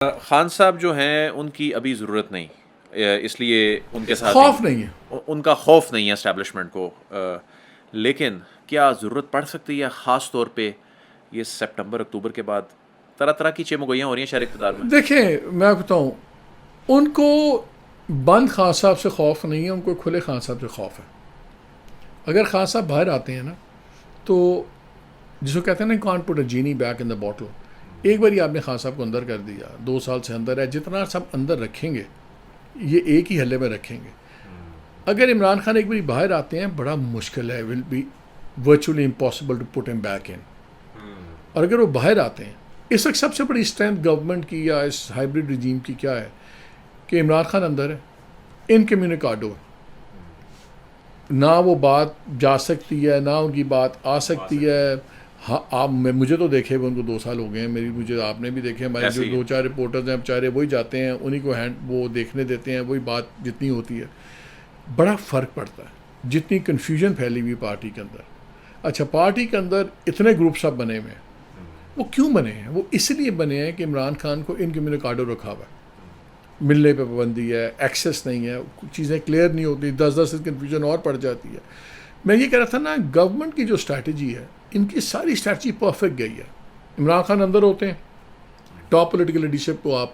خان صاحب جو ہیں ان کی ابھی ضرورت نہیں، اس لیے ان کے ساتھ خوف نہیں ہے، ان کا خوف نہیں ہے اسٹیبلشمنٹ کو، لیکن کیا ضرورت پڑ سکتی ہے خاص طور پہ یہ سپٹمبر اکتوبر کے بعد؟ طرح طرح کی چمگوئیاں ہو رہی ہیں شہر اقتدار میں. دیکھیں میں بتاؤں، ان کو بند خان صاحب سے خوف نہیں ہے، ان کو کھلے خان صاحب سے خوف ہے. اگر خان صاحب باہر آتے ہیں نا تو جس کو کہتے ہیں نا can't put a genie back in the bottle, ایک بار آپ نے خان صاحب کو اندر کر دیا، 2 سال سے اندر ہے، جتنا سب اندر رکھیں گے یہ ایک ہی حلے میں رکھیں گے. اگر عمران خان ایک بار باہر آتے ہیں بڑا مشکل ہے، will be virtually impossible to put ہم بیک ان. اور اگر وہ باہر آتے ہیں، اس وقت سب سے بڑی اسٹرینتھ گورنمنٹ کی یا اس ہائبرڈ رجیم کی کیا ہے کہ عمران خان اندر ہے، انکمیونیکاڈو ہے، نہ وہ بات جا سکتی ہے نہ ان کی بات آ سکتی ہے. ہاں آپ مجھے تو دیکھے ہوئے ان کو 2 سال ہو گئے ہیں، مجھے آپ نے بھی دیکھے، ہمارے جو 2-4 رپورٹرز ہیں بیچارے وہی جاتے ہیں، انہیں کو وہ دیکھنے دیتے ہیں، وہی بات جتنی ہوتی ہے. بڑا فرق پڑتا ہے جتنی کنفیوژن پھیلی ہوئی پارٹی کے اندر. اچھا پارٹی کے اندر اتنے گروپس اب بنے ہوئے ہیں، وہ کیوں بنے ہیں؟ وہ اس لیے بنے ہیں کہ عمران خان کو انکمیونیکاڈو رکھا ہوا ہے، ملنے پہ پابندی ہے، ایکسیس نہیں ہے، چیزیں کلیئر نہیں ہوتی، 10 دن کنفیوژن اور پڑ جاتی ہے. میں یہ کہہ رہا تھا نا، گورنمنٹ کی جو اسٹریٹجی ہے، ان کی ساری اسٹریٹجی پرفیکٹ گئی ہے. عمران خان اندر ہوتے ہیں، ٹاپ پولیٹیکل لیڈرشپ کو آپ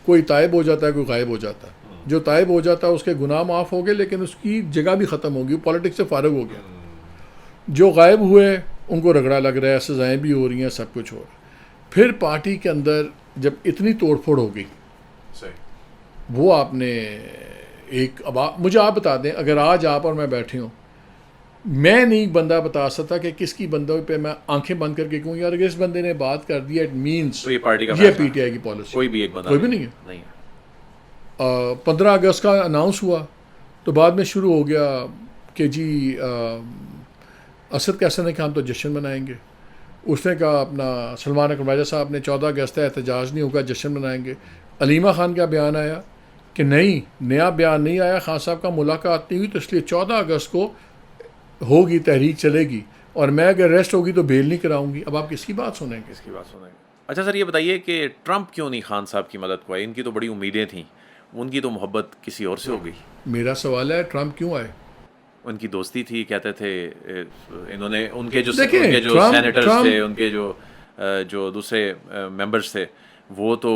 کوئی تائب ہو جاتا ہے، کوئی غائب ہو جاتا ہے. جو تائب ہو جاتا ہے اس کے گناہ معاف ہو گئے، لیکن اس کی جگہ بھی ختم ہوگی، پالیٹکس سے فارغ ہو گیا. جو غائب ہوئے ان کو رگڑا لگ رہا ہے، سزائیں بھی ہو رہی ہیں، سب کچھ ہو رہا ہے. پھر پارٹی کے اندر جب اتنی توڑ پھوڑ ہو گئی، وہ آپ نے ایک مجھے آپ بتا دیں، اگر آج آپ اور میں بیٹھے ہوں، میں نہیں بندہ بتا سکتا کہ کس کی بندوں پہ میں آنکھیں بند کر کے کہوں یار اگر اس بندے نے بات کر دی اٹ مینس یہ پارٹی کا یہ پی ٹی آئی کی پالیسی. کوئی بھی ایک بندہ کوئی بھی نہیں ہے. 15 اگست کا اناؤنس ہوا تو بعد میں شروع ہو گیا کہ جی اسد کیسر نے کہا ہم تو جشن منائیں گے. اس نے کہا اپنا سلمان اکرم صاحب نے 14 اگست ہے، احتجاج نہیں ہوگا، جشن منائیں گے. علیمہ خان کا بیان آیا کہ نہیں، نیا بیان نہیں آیا، خان صاحب کا ملاقات نہیں ہوئی، تو اس لیے 14 اگست کو ہوگی تحریک چلے گی، اور میں اگر ریسٹ ہوگی تو بیل نہیں کراؤں گی. اب آپ کس کی بات سنیں گے؟ کس کی بات سنیں گے؟ اچھا سر یہ بتائیے کہ ٹرمپ کیوں نہیں خان صاحب کی مدد کو آئے؟ ان کی تو بڑی امیدیں تھیں، ان کی تو محبت کسی اور سے ہو گئی. میرا سوال ہے ٹرمپ کیوں آئے؟ ان کی دوستی تھی، کہتے تھے انہوں نے ان کے جو دیکھیں سینیٹرز تھے، ان کے جو دوسرے ممبرز تھے، وہ تو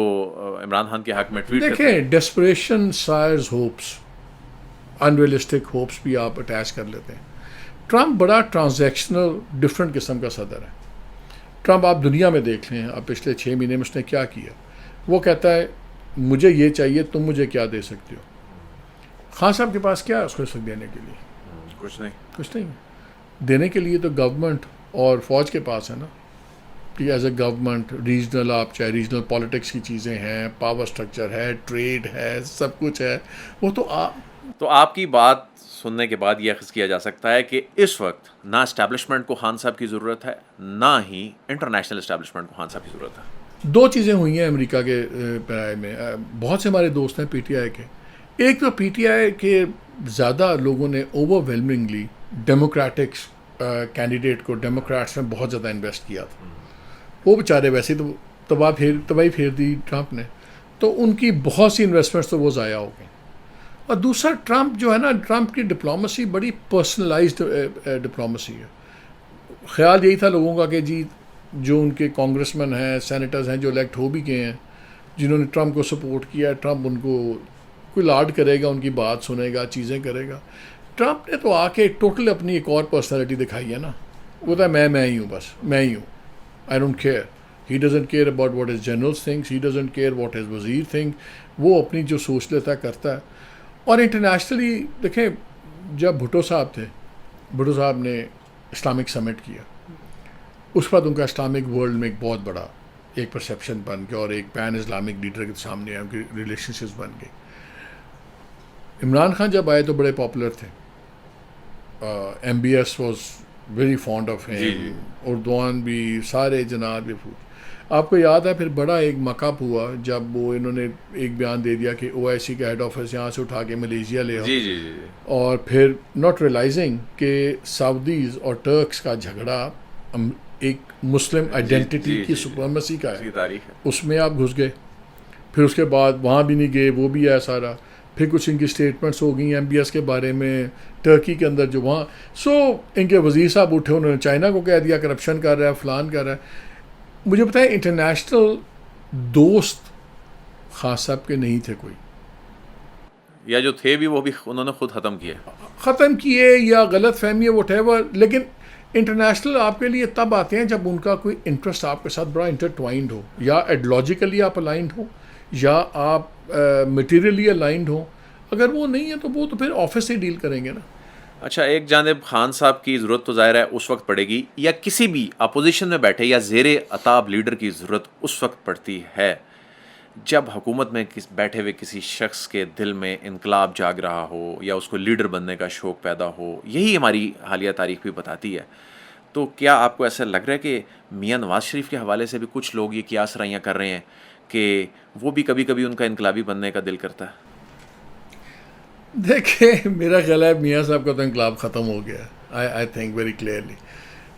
عمران خان کے حق میں ٹویٹ کرتے. دیکھیں ڈیسپریشن سائرز ہوپس، انریلسٹک ہوپس بھی آپ اٹیچ کر لیتے ہیں. ٹرمپ بڑا ٹرانزیکشنل ڈفرینٹ قسم کا صدر ہے. ٹرمپ آپ دنیا میں دیکھ لیں، اب پچھلے 6 مہینے میں اس نے کیا کیا. وہ کہتا ہے مجھے یہ چاہیے، تم مجھے کیا دے سکتے ہو. خان صاحب کے پاس کیا ہے اس کو دینے کے لیے؟ کچھ نہیں. کچھ نہیں دینے کے لیے. تو گورنمنٹ اور فوج کے پاس ہے نا، کہ ایز اے گورنمنٹ ریجنل، آپ چاہے ریجنل پالیٹکس کی چیزیں ہیں، پاور سٹرکچر ہے، ٹریڈ ہے، سب کچھ ہے. وہ تو آپ کی بات سننے کے بعد یہ اخذ کیا جا سکتا ہے کہ اس وقت نہ اسٹیبلشمنٹ کو خان صاحب کی ضرورت ہے، نہ ہی انٹرنیشنل اسٹیبلشمنٹ کو خان صاحب کی ضرورت ہے. 2 چیزیں ہوئی ہیں امریکہ کے پیرائے میں. بہت سے ہمارے دوست ہیں پی ٹی آئی کے. ایک تو پی ٹی آئی کے زیادہ لوگوں نے اوور ویلمنگلی ڈیموکریٹکس کینڈیڈیٹ کو، ڈیموکریٹس میں بہت زیادہ انویسٹ کیا تھا. وہ بیچارے ویسے تو تباہی پھیر دی ٹرمپ نے، تو ان کی بہت سی انویسٹمنٹس تو وہ ضائع ہو گئیں. اور دوسرا ٹرمپ جو ہے نا، ٹرمپ کی ڈپلومسی بڑی پرسنلائزڈ ڈپلومسی ہے. خیال یہی تھا لوگوں کا کہ جی جو ان کے کانگریس مین ہیں، سینیٹرز ہیں جو الیکٹ ہو بھی گئے ہیں، جنہوں نے ٹرمپ کو سپورٹ کیا ہے، ٹرمپ ان کو کوئی لاڈ کرے گا، ان کی بات سنے گا، چیزیں کرے گا. ٹرمپ نے تو آ کے ٹوٹل اپنی ایک اور پرسنالٹی دکھائی ہے نا. وہ تو میں ہی ہوں، بس میں ہی ہوں. I don't care. He doesn't care about what is generals thinks, he doesn't care what is وزیر تھنک. وہ اپنی جو سوچ لیتا ہے کرتا ہے. اور انٹرنیشنلی دیکھیں، جب بھٹو صاحب تھے، بھٹو صاحب نے اسلامک سمٹ کیا، اس بعد ان کا اسلامک ورلڈ میں ایک بہت بڑا ایک پرسیپشن بن گیا، اور ایک پین اسلامک لیڈر کے سامنے ان کی ریلیشن شپس بن گئی. عمران خان جب آئے تو بڑے پاپولر تھے. M B S was very fond of him, Erdogan بھی، سارے جناب بھی. آپ کو یاد ہے پھر بڑا ایک مکاپ ہوا جب وہ انہوں نے ایک بیان دے دیا کہ او آئی سی کا ہیڈ آفس یہاں سے اٹھا کے ملیشیا لے آؤ. اور پھر ناٹ ریئلائزنگ کہ سعودیز اور ٹرکس کا جھگڑا ایک مسلم آئیڈینٹی کی سپرمیسی کا ہے، اس میں آپ گھس گئے. پھر اس کے بعد وہاں بھی نہیں گئے، وہ بھی ہے سارا. پھر کچھ ان کی اسٹیٹمنٹس ہو گئی ایم بی ایس کے بارے میں، ٹرکی کے اندر جو وہاں. سو ان کے وزیر صاحب اٹھے، انہوں نے چائنا کو کہہ دیا کرپشن کر رہا ہے، فلان کر رہا ہے. مجھے بتائیں انٹرنیشنل دوست خان صاحب کے نہیں تھے کوئی، یا جو تھے بھی وہ بھی انہوں نے خود ختم کیے یا غلط فہمی ہے وٹ ایور. لیکن انٹرنیشنل آپ کے لیے تب آتے ہیں جب ان کا کوئی انٹرسٹ آپ کے ساتھ بڑا انٹرٹوائنڈ ہو، یا ایڈیولوجیکلی آپ الائنڈ ہو، یا آپ مٹیریلی الائنڈ ہو. اگر وہ نہیں ہے تو وہ تو پھر آفس سے ڈیل کریں گے نا. اچھا، ایک جانب خان صاحب کی ضرورت تو ظاہر ہے اس وقت پڑے گی، یا کسی بھی اپوزیشن میں بیٹھے یا زیر عتاب لیڈر کی ضرورت اس وقت پڑتی ہے جب حکومت میں بیٹھے ہوئے کسی شخص کے دل میں انقلاب جاگ رہا ہو یا اس کو لیڈر بننے کا شوق پیدا ہو. یہی ہماری حالیہ تاریخ بھی بتاتی ہے. تو کیا آپ کو ایسا لگ رہا ہے کہ میاں نواز شریف کے حوالے سے بھی کچھ لوگ یہ قیاس رائیاں کر رہے ہیں کہ وہ بھی کبھی کبھی ان کا انقلابی بننے کا دل کرتا ہے؟ دیکھیں میرا خیال ہے میاں صاحب کا تو انقلاب ختم ہو گیا. I think very clearly.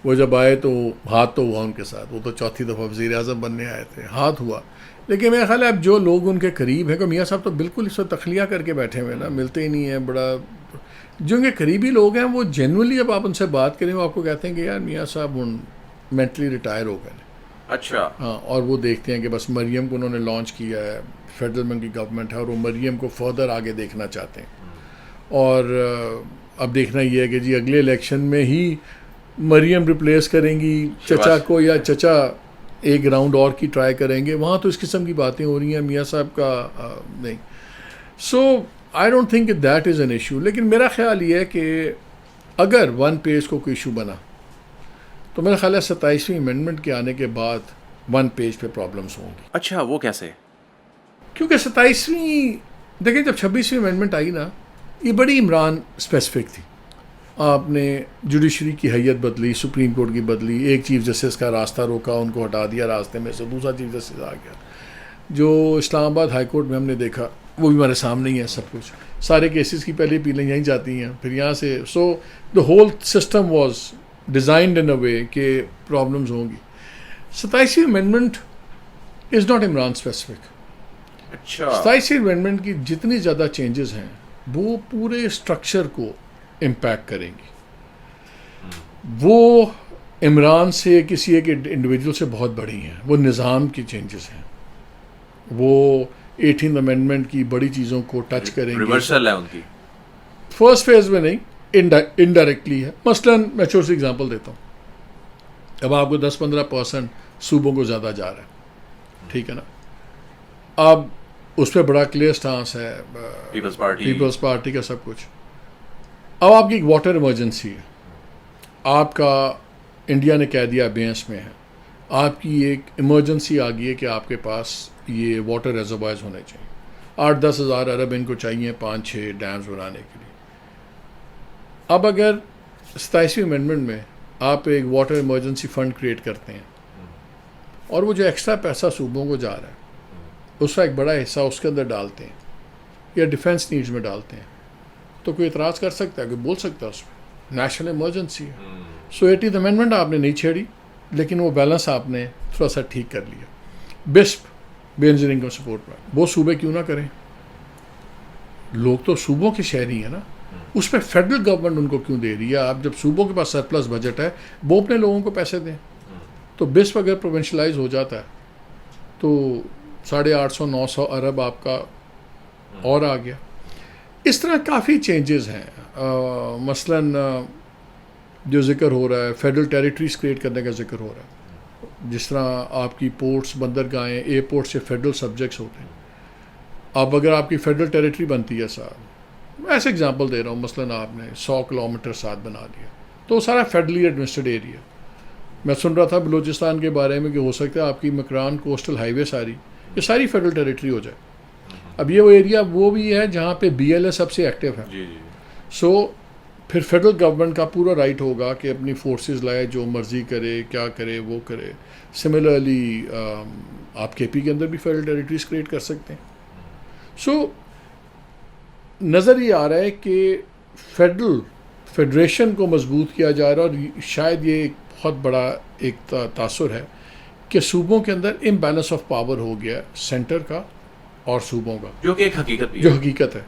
وہ جب آئے تو ہاتھ تو ہوا ان کے ساتھ، وہ تو چوتھی دفعہ وزیر اعظم بننے آئے تھے، ہاتھ ہوا. لیکن میرا خیال ہے اب جو لوگ ان کے قریب ہیں، کہ میاں صاحب تو بالکل اس وقت تخلیہ کر کے بیٹھے ہوئے نا، ملتے ہی نہیں ہیں. بڑا جو ان کے قریبی لوگ ہیں وہ جنرلی جب آپ ان سے بات کریں وہ آپ کو کہتے ہیں کہ یار میاں صاحب مینٹلی ریٹائر ہو گئے. اچھا. ہاں، اور وہ دیکھتے ہیں کہ بس مریم کو انہوں نے لانچ کیا ہے، فیڈرل میں کی گورنمنٹ ہے اور وہ مریم کو فردر آگے دیکھنا چاہتے ہیں. اور اب دیکھنا یہ ہے کہ جی اگلے الیکشن میں ہی مریم ریپلیس کریں گی چچا کو، یا چچا ایک راؤنڈ اور کی ٹرائی کریں گے. وہاں تو اس قسم کی باتیں ہو رہی ہیں، میاں صاحب کا نہیں. So I don't think that is an issue. لیکن میرا خیال یہ ہے کہ اگر ون پیج کو کوئی ایشو بنا تو میرا خیال ہے 27ویں امینڈمنٹ کے آنے کے بعد ون پیج پہ پرابلمس ہوں گی. اچھا، وہ کیسے؟ کیونکہ 27ویں دیکھیں جب 26ویں امینڈمنٹ آئی نا، یہ بڑی عمران اسپیسیفک تھی. آپ نے جوڈیشری کی حیت بدلی، سپریم کورٹ کی بدلی، ایک چیف جسٹس کا راستہ روکا، ان کو ہٹا دیا راستے میں سے، دوسرا چیف جسٹس آ گیا. جو اسلام آباد ہائی کورٹ میں ہم نے دیکھا وہ بھی ہمارے سامنے ہی ہے سب کچھ، سارے کیسز کی پہلی اپیلیں یہیں جاتی ہیں، پھر یہاں سے. So the whole system was designed in a way کہ پرابلمز ہوں گی. 27ویں amendment is not Imran specific. اچھا. 27ویں امینڈمنٹ کی جتنی زیادہ چینجز ہیں وہ پورے اسٹرکچر کو امپیکٹ کریں گی. وہ عمران سے کسی ایک انڈیویجول سے بہت بڑی ہیں، وہ نظام کی چینجز ہیں، وہ 18 امینڈمنٹ کی بڑی چیزوں کو ٹچ کریں گے. ریورسل ہے ان کی. فرسٹ فیز میں نہیں، انڈائریکٹلی ہے. مثلاً میں چھوٹی سی ایگزامپل دیتا ہوں. اب آپ کو 10-15% صوبوں کو زیادہ جا رہا ہے، ٹھیک ہے نا. اب اس پہ بڑا کلیئر سٹانس ہے پیپلز پارٹی کا سب کچھ. اب آپ کی ایک واٹر ایمرجنسی ہے، آپ کا انڈیا نے کہہ دیا ابینس میں ہے، آپ کی ایک ایمرجنسی آ گئی ہے کہ آپ کے پاس یہ واٹر ریزروائرز ہونے چاہیے. 8-10 ہزار ارب ان کو چاہیے 5-6 ڈیمز بنانے کے لیے. اب اگر 27ویں امینڈمنٹ میں آپ ایک واٹر ایمرجنسی فنڈ کریٹ کرتے ہیں اور وہ جو ایکسٹرا پیسہ صوبوں کو جا رہا ہے اس کا ایک بڑا حصہ اس کے اندر ڈالتے ہیں یا ڈیفینس نیڈز میں ڈالتے ہیں، تو کوئی اعتراض کر سکتا ہے، کوئی بول سکتا ہے اس میں نیشنل ایمرجنسی ہے. سو 18th امینڈمنٹ آپ نے نہیں چھیڑی، لیکن وہ بیلنس آپ نے تھوڑا سا ٹھیک کر لیا. بسپ بے نظیر انکم سپورٹ میں وہ صوبے کیوں نہ کریں؟ لوگ تو صوبوں کے شہری ہیں نا، اس پہ فیڈرل گورنمنٹ ان کو کیوں دے رہی ہے؟ آپ جب صوبوں کے پاس سرپلس بجٹ ہے وہ اپنے لوگوں کو پیسے دیں. تو بسپ اگر پروونشلائز ہو جاتا ہے تو 850-900 ارب آپ کا اور آ گیا. اس طرح کافی چینجز ہیں. مثلاً جو ذکر ہو رہا ہے فیڈرل ٹیریٹریز کریٹ کرنے کا ذکر ہو رہا ہے، جس طرح آپ کی پورٹس، بندرگاہیں، ایئرپورٹ سے فیڈرل سبجیکٹس ہوتے ہیں. اب اگر آپ کی فیڈرل ٹیریٹری بنتی ہے صاحب، میں ایسے ایگزامپل دے رہا ہوں، مثلاً آپ نے 100 کلومیٹر ساتھ بنا دیا تو وہ سارا فیڈرلی ایڈمنسٹریڈ ایریا. میں سن رہا تھا بلوچستان کے بارے میں کہ ہو سکتا ہے آپ کی مکران کوسٹل ہائی وے ساری یہ ساری فیڈرل ٹیریٹری ہو جائے. اب یہ وہ ایریا وہ بھی ہے جہاں پہ بی ایل اے سب سے ایکٹیو ہے. سو پھر فیڈرل گورنمنٹ کا پورا رائٹ ہوگا کہ اپنی فورسز لائے، جو مرضی کرے، کیا کرے وہ کرے. سملرلی آپ کے پی کے اندر بھی فیڈرل ٹیریٹریز کریٹ کر سکتے ہیں. سو نظر یہ آ رہا ہے کہ فیڈریشن کو مضبوط کیا جا رہا ہے، اور شاید یہ ایک بہت بڑا ایک تاثر ہے کہ صوبوں کے اندر امبیلنس آف پاور ہو گیا سینٹر کا اور صوبوں کا، جو کہ ایک حقیقت بھی جو ہے. حقیقت ہے.